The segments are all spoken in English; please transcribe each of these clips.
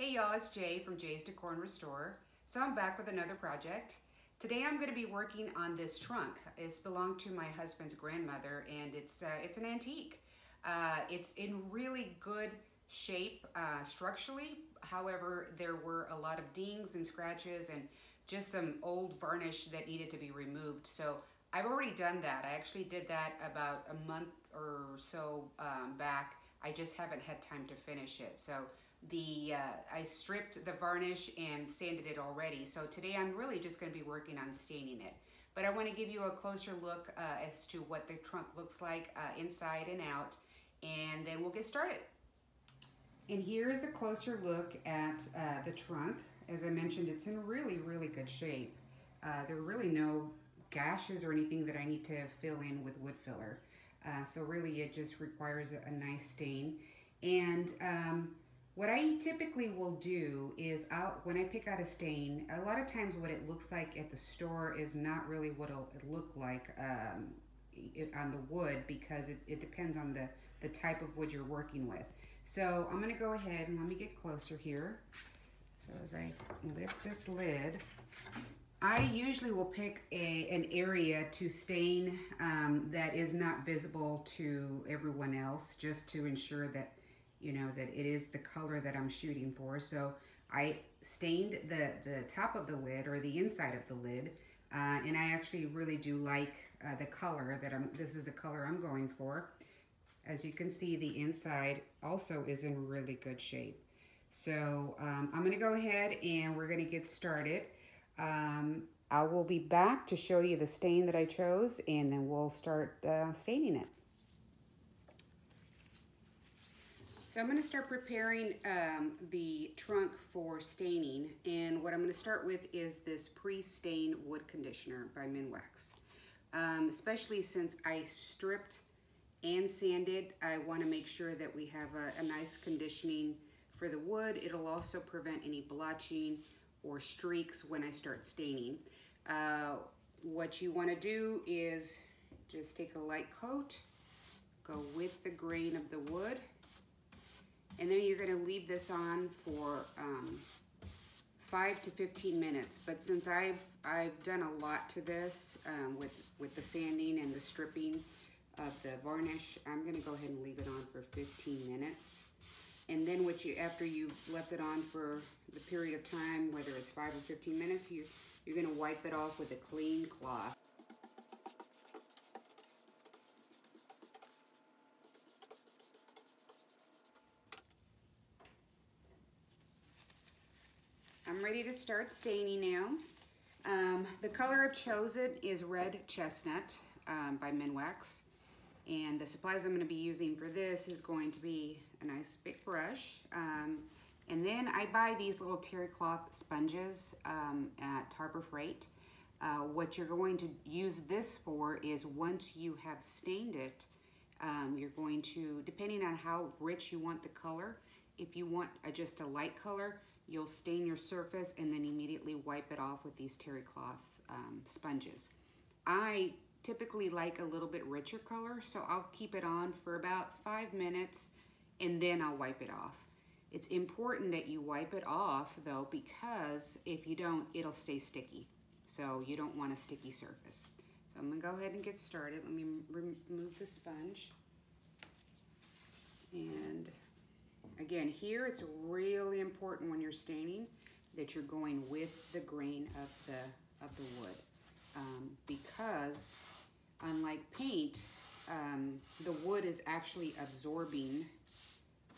Hey y'all, it's Jay from Jay's Decor and Restore. So I'm back with another project. Today I'm going to be working on this trunk. It's belonged to my husband's grandmother and it's an antique. It's in really good shape structurally. However, there were a lot of dings and scratches and just some old varnish that needed to be removed. So I've already done that. I actually did that about a month or so back. I just haven't had time to finish it. So I stripped the varnish and sanded it already. So today I'm really just going to be working on staining it. But I want to give you a closer look as to what the trunk looks like inside and out, and then we'll get started. And here is a closer look at the trunk. As I mentioned, it's in really, really good shape. There are really no gashes or anything that I need to fill in with wood filler. So really it just requires a nice stain. And what I typically will do is when I pick out a stain, a lot of times what it looks like at the store is not really what it'll look like on the wood, because it depends on the type of wood you're working with. So I'm going to go ahead and let me get closer here. So as I lift this lid, I usually will pick an area to stain that is not visible to everyone else, just to ensure that that it is the color that I'm shooting for. So I stained the top of the lid, or the inside of the lid, and I actually really do like the color that this is the color I'm going for. As you can see, the inside also is in really good shape. So I'm gonna go ahead and we're gonna get started. I will be back to show you the stain that I chose, and then we'll start staining it. So I'm going to start preparing the trunk for staining, and what I'm going to start with is this pre-stain wood conditioner by Minwax. Especially since I stripped and sanded, I want to make sure that we have a nice conditioning for the wood. It'll also prevent any blotching or streaks when I start staining. What you want to do is just take a light coat, go with the grain of the wood, and then you're going to leave this on for 5 to 15 minutes. But since I've done a lot to this with the sanding and the stripping of the varnish, I'm going to go ahead and leave it on for 15 minutes. And then after you've left it on for the period of time, whether it's 5 or 15 minutes, you're going to wipe it off with a clean cloth. I'm ready to start staining now. The color I've chosen is Red Chestnut by Minwax. And the supplies I'm going to be using for this is going to be a nice big brush. And then I buy these little terry cloth sponges at Harbor Freight. What you're going to use this for is, once you have stained it, you're going to, depending on how rich you want the color, if you want just a light color, you'll stain your surface and then immediately wipe it off with these terry cloth sponges. I typically like a little bit richer color, so I'll keep it on for about 5 minutes and then I'll wipe it off. It's important that you wipe it off though, because if you don't, it'll stay sticky. So you don't want a sticky surface. So I'm gonna go ahead and get started. Let me remove the sponge. And again, here it's really important when you're staining that you're going with the grain of the wood, because unlike paint, the wood is actually absorbing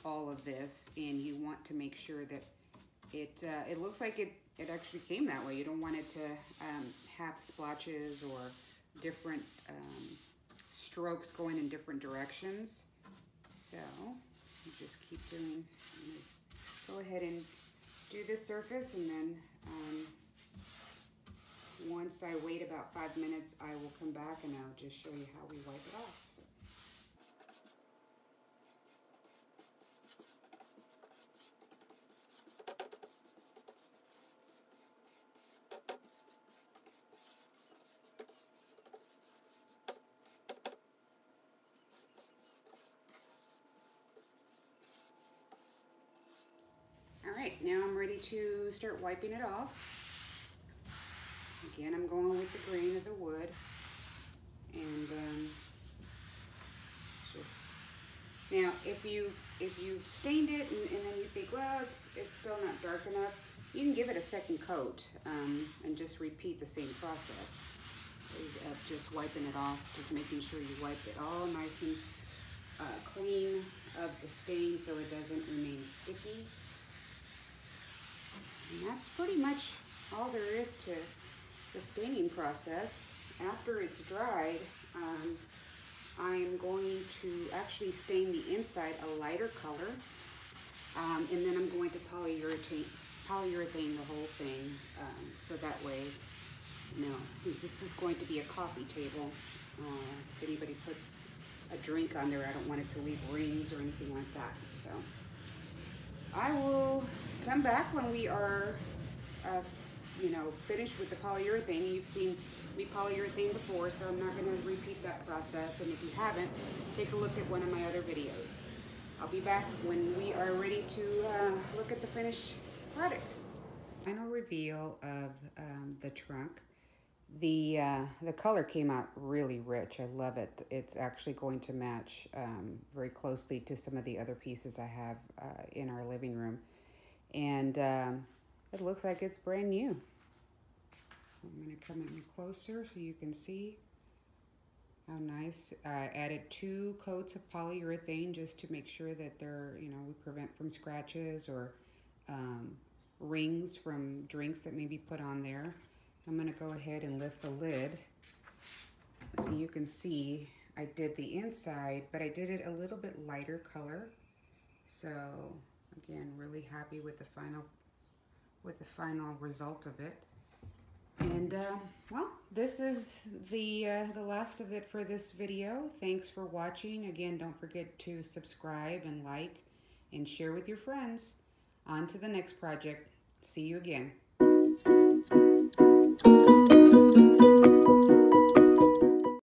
all of this, and you want to make sure that it looks like it actually came that way. You don't want it to have splotches or different strokes going in different directions. So you just keep doing, go ahead and do this surface, and then once I wait about 5 minutes, I will come back and I'll just show you how we wipe it off. So. All right, now I'm ready to start wiping it off. Again, I'm going with the grain of the wood, and just now if you've stained it and then you think, well, it's still not dark enough, you can give it a second coat and just repeat the same process of just wiping it off, just making sure you wipe it all nice and clean of the stain so it doesn't remain sticky. And that's pretty much all there is to the staining process. After it's dried, I'm going to actually stain the inside a lighter color, and then I'm going to polyurethane the whole thing, so that way, you know, since this is going to be a coffee table, if anybody puts a drink on there, I don't want it to leave rings or anything like that. So I will come back when we are you know, finished with the polyurethane. You've seen me polyurethane before, so I'm not going to repeat that process. And if you haven't, take a look at one of my other videos. I'll be back when we are ready to look at the finished product. Final reveal of the trunk. The color came out really rich. I love it. It's actually going to match very closely to some of the other pieces I have in our living room. And it looks like it's brand new. I'm going to come in closer so you can see how nice. I added 2 coats of polyurethane just to make sure that they're, you know, we prevent from scratches or rings from drinks that may be put on there. I'm going to go ahead and lift the lid so you can see I did the inside, but I did it a little bit lighter color. So again, really happy with the final result of it. And well, this is the last of it for this video. Thanks for watching. Again, don't forget to subscribe and like and share with your friends. On to the next project. See you again.